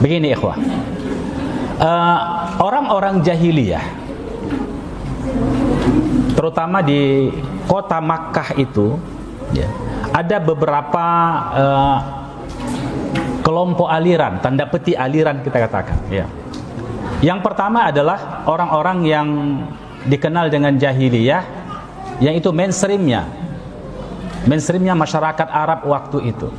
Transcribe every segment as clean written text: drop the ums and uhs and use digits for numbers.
Begini ikhwah, orang-orang jahiliyah, terutama di kota Makkah itu, ya, ada beberapa kelompok aliran, tanda petik aliran kita katakan. Ya. Yang pertama adalah orang-orang yang dikenal dengan jahiliyah, yang itu mainstreamnya masyarakat Arab waktu itu.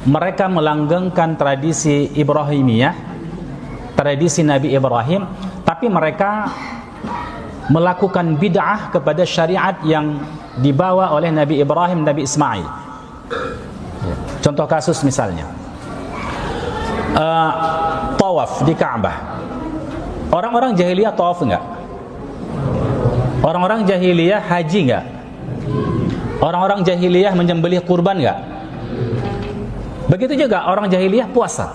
Mereka melanggengkan tradisi Ibrahimiyah, tradisi Nabi Ibrahim, tapi mereka melakukan bid'ah kepada syariat yang dibawa oleh Nabi Ibrahim, Nabi Ismail. Contoh kasus misalnya, tawaf di Ka'bah. Orang-orang jahiliyah tawaf enggak? Orang-orang jahiliyah haji enggak? Orang-orang jahiliyah menyembelih kurban enggak? Begitu juga orang jahiliyah puasa.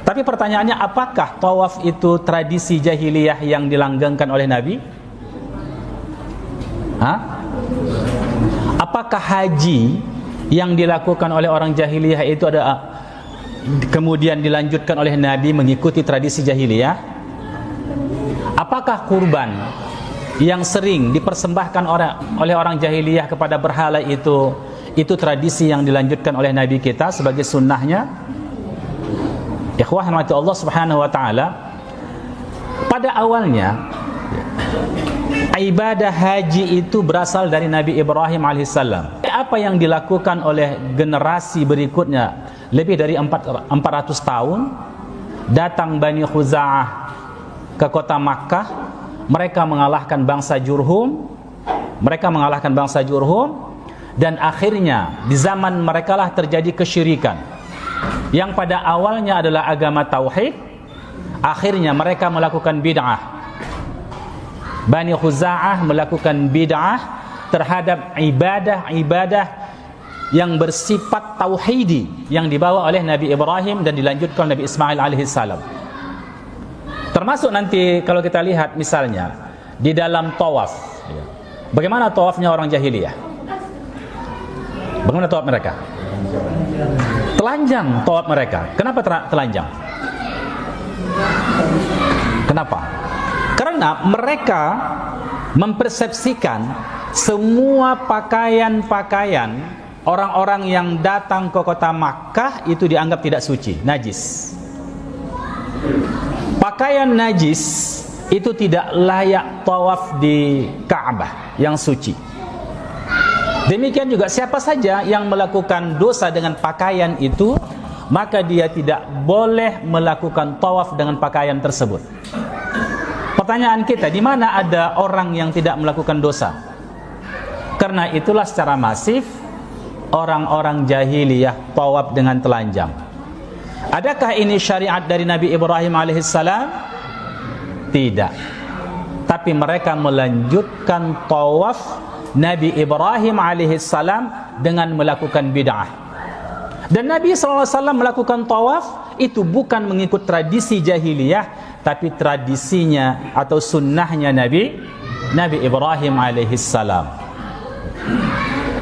Tapi pertanyaannya, apakah tawaf itu tradisi jahiliyah yang dilanggengkan oleh Nabi? Apakah haji yang dilakukan oleh orang jahiliyah itu ada kemudian dilanjutkan oleh Nabi mengikuti tradisi jahiliyah? Apakah kurban yang sering dipersembahkan oleh orang jahiliyah kepada berhala itu tradisi yang dilanjutkan oleh Nabi kita sebagai sunnahnya? Ikhwah rahmati Allah subhanahu wa ta'ala, pada awalnya ibadah haji itu berasal dari Nabi Ibrahim alaihissalam. Apa yang dilakukan oleh generasi berikutnya lebih dari 400 tahun, datang Bani Khuza'ah ke kota Makkah, mereka mengalahkan bangsa Jurhum, dan akhirnya di zaman mereka lah terjadi kesyirikan yang pada awalnya adalah agama tauhid. Akhirnya mereka melakukan bid'ah. Bani Khuza'ah melakukan bid'ah terhadap ibadah yang bersifat tauhidi yang dibawa oleh Nabi Ibrahim dan dilanjutkan Nabi Ismail alaihissalam. Termasuk nanti kalau kita lihat misalnya di dalam tawaf, bagaimana tawafnya orang jahiliyah? Bagaimana tawaf mereka? Telanjang tawaf mereka. Kenapa telanjang? Kenapa? Karena mereka mempersepsikan semua pakaian-pakaian orang-orang yang datang ke kota Makkah itu dianggap tidak suci, najis. Pakaian najis itu tidak layak tawaf di Ka'bah yang suci. Demikian juga siapa saja yang melakukan dosa dengan pakaian itu, maka dia tidak boleh melakukan tawaf dengan pakaian tersebut. Pertanyaan kita, di mana ada orang yang tidak melakukan dosa? Karena itulah secara masif orang-orang jahiliyah tawaf dengan telanjang. Adakah ini syariat dari Nabi Ibrahim alaihissalam? Tidak. Tapi mereka melanjutkan tawaf Nabi Ibrahim alaihissalam dengan melakukan bid'ah. Dan Nabi SAW melakukan tawaf itu bukan mengikut tradisi jahiliyah, tapi tradisinya atau sunnahnya Nabi Ibrahim alaihissalam.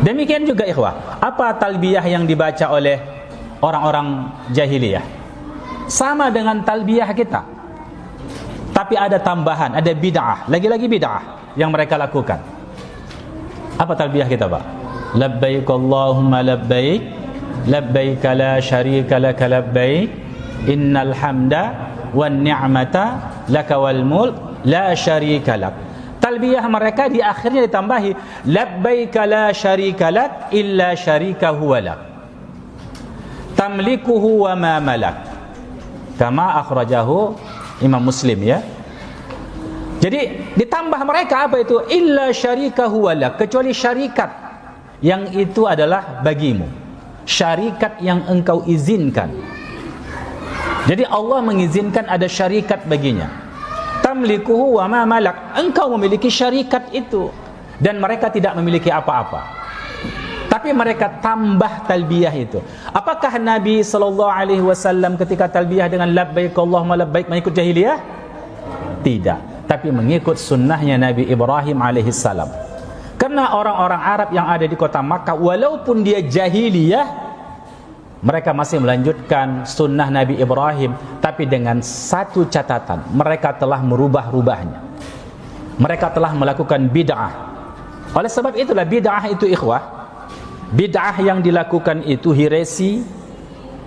Demikian juga ikhwah, apa talbiyah yang dibaca oleh orang-orang jahiliyah? Sama dengan talbiyah kita, tapi ada tambahan, ada bid'ah, lagi-lagi bid'ah yang mereka lakukan. Apa talbiyah kita, Pak? Labbaik Allahumma labbaik, labbaik la syarika laka labbaik, innal hamda wan ni'mata laka wal mulk la syarika lak. Talbiyah mereka di akhirnya ditambahi labbaik la syarika lak illa syarika huwa lak, tamlikuhu wa ma malak, kama akhrajahu Imam Muslim, ya. Jadi ditambah mereka apa itu? Illa syarikahu walak, kecuali syarikat yang itu adalah bagimu, syarikat yang engkau izinkan. Jadi Allah mengizinkan ada syarikat baginya. Tamlikuhu wa ma malak, engkau memiliki syarikat itu dan mereka tidak memiliki apa-apa. Tapi mereka tambah talbiyah itu. Apakah Nabi SAW ketika talbiyah dengan labbaik Allahumma labbaik mengikut jahiliyah? Tidak. Tapi mengikut sunnahnya Nabi Ibrahim alaihissalam. Karena orang-orang Arab yang ada di kota Makkah, walaupun dia jahiliyah, Mereka masih melanjutkan sunnah Nabi Ibrahim, tapi dengan satu catatan, mereka telah merubah-rubahnya. Mereka telah melakukan bid'ah. Oleh sebab itulah bid'ah itu ikhwah, bid'ah yang dilakukan itu heresi,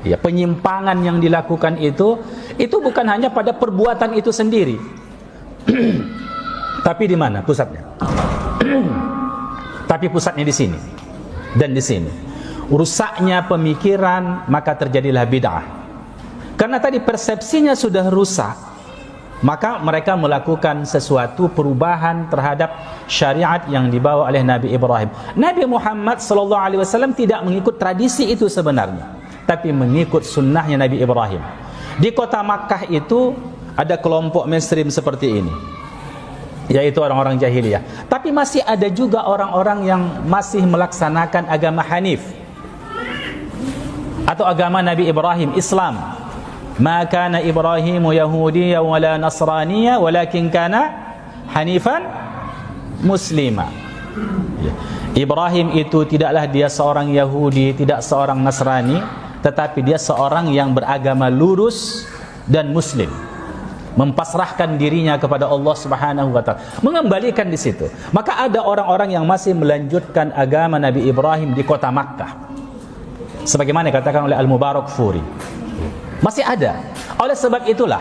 ya, penyimpangan yang dilakukan itu bukan hanya pada perbuatan itu sendiri. Tapi di mana pusatnya? Tapi pusatnya di sini dan di sini. Rusaknya pemikiran, maka terjadilah bid'ah. Karena tadi persepsinya sudah rusak, maka mereka melakukan sesuatu perubahan terhadap syariat yang dibawa oleh Nabi Ibrahim. Nabi Muhammad SAW tidak mengikut tradisi itu sebenarnya, tapi mengikut sunnahnya Nabi Ibrahim. Di kota Makkah itu ada kelompok mainstream seperti ini, yaitu orang-orang jahiliyah. Tapi masih ada juga orang-orang yang masih melaksanakan agama Hanif, atau agama Nabi Ibrahim, Islam. Ma kana Ibrahimu Yahudiyya wala Nasraniyya walakin kana Hanifan Muslima. Ibrahim itu tidaklah dia seorang Yahudi, tidak seorang Nasrani, tetapi dia seorang yang beragama lurus dan Muslim, mempasrahkan dirinya kepada Allah Subhanahu wa taala, mengembalikan di situ. Maka ada orang-orang yang masih melanjutkan agama Nabi Ibrahim di kota Makkah, sebagaimana dikatakan oleh Al-Mubarakfuri. Masih ada. Oleh sebab itulah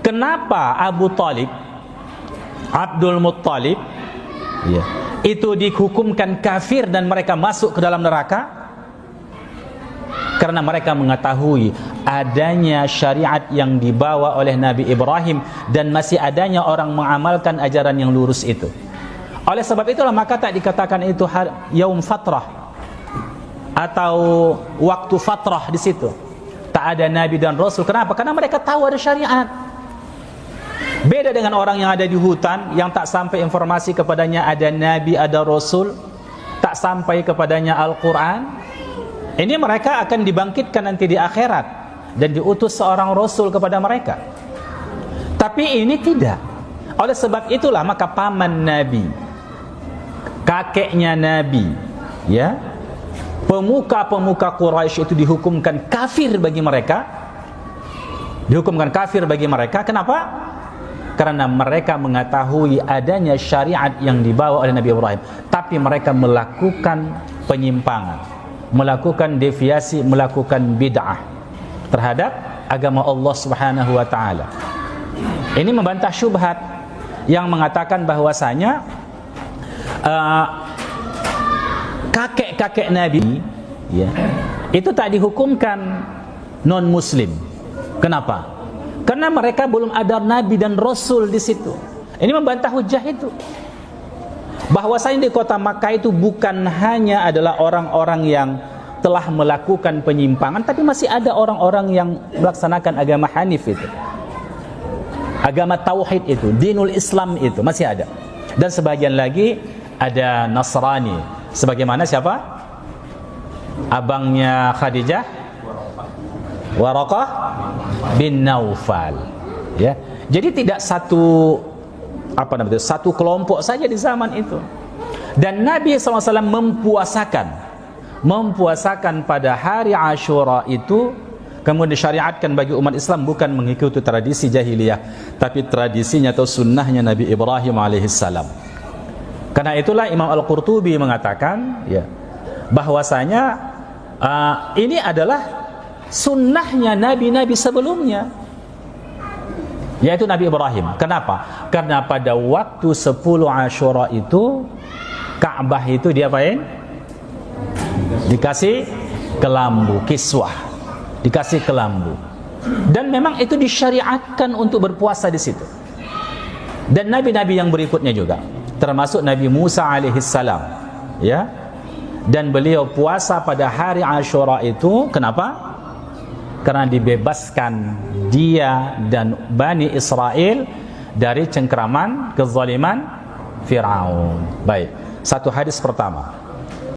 kenapa Abu Talib, Abdul Muttalib, ya, itu dihukumkan kafir dan mereka masuk ke dalam neraka, karena mereka mengetahui adanya syariat yang dibawa oleh Nabi Ibrahim dan masih adanya orang mengamalkan ajaran yang lurus itu. Oleh sebab itulah maka tak dikatakan itu yaum fatrah atau waktu fatrah di situ. Tak ada nabi dan rasul. Kenapa? Karena mereka tahu ada syariat. Beda dengan orang yang ada di hutan yang tak sampai informasi kepadanya ada nabi, ada rasul, tak sampai kepadanya Al-Qur'an. Ini mereka akan dibangkitkan nanti di akhirat dan diutus seorang rasul kepada mereka. Tapi ini tidak. Oleh sebab itulah maka paman nabi, kakeknya nabi, ya, pemuka-pemuka Quraisy itu dihukumkan kafir bagi mereka. Dihukumkan kafir bagi mereka. Kenapa? Karena mereka mengetahui adanya syariat yang dibawa oleh Nabi Ibrahim, tapi mereka melakukan penyimpangan, melakukan deviasi, melakukan bid'ah terhadap agama Allah Subhanahu wa taala. Ini membantah syubhat yang mengatakan bahwasanya kakek-kakek Nabi, ya, itu tak dihukumkan non muslim. Kenapa? Karena mereka belum ada nabi dan rasul di situ. Ini membantah hujah itu. Bahwasanya di kota Makkah itu bukan hanya adalah orang-orang yang telah melakukan penyimpangan, tapi masih ada orang-orang yang melaksanakan agama Hanif itu, agama tauhid itu, dinul Islam itu masih ada. Dan sebagian lagi ada Nasrani, sebagaimana siapa? Abangnya Khadijah, Waraqah bin Naufal, ya. Jadi tidak satu satu kelompok saja di zaman itu. Dan Nabi SAW mempuasakan pada hari Ashura itu, kemudian disyariatkan bagi umat Islam bukan mengikuti tradisi jahiliyah, tapi tradisinya atau sunnahnya Nabi Ibrahim alaihissalam. Karena itulah Imam Al-Qurtubi mengatakan, ya, bahwasanya ini adalah sunnahnya nabi-nabi sebelumnya, yaitu Nabi Ibrahim. Kenapa? Karena pada waktu 10 Ashura itu Ka'bah itu diapain? Dikasih kelambu, kiswah, dikasih kelambu. Dan memang itu disyariatkan untuk berpuasa di situ. Dan nabi-nabi yang berikutnya juga, termasuk Nabi Musa alaihissalam, ya. Dan beliau puasa pada hari Ashura itu. Kenapa? Karena dibebaskan dia dan Bani Israel dari cengkraman kezaliman Fir'aun. Baik, satu hadis pertama.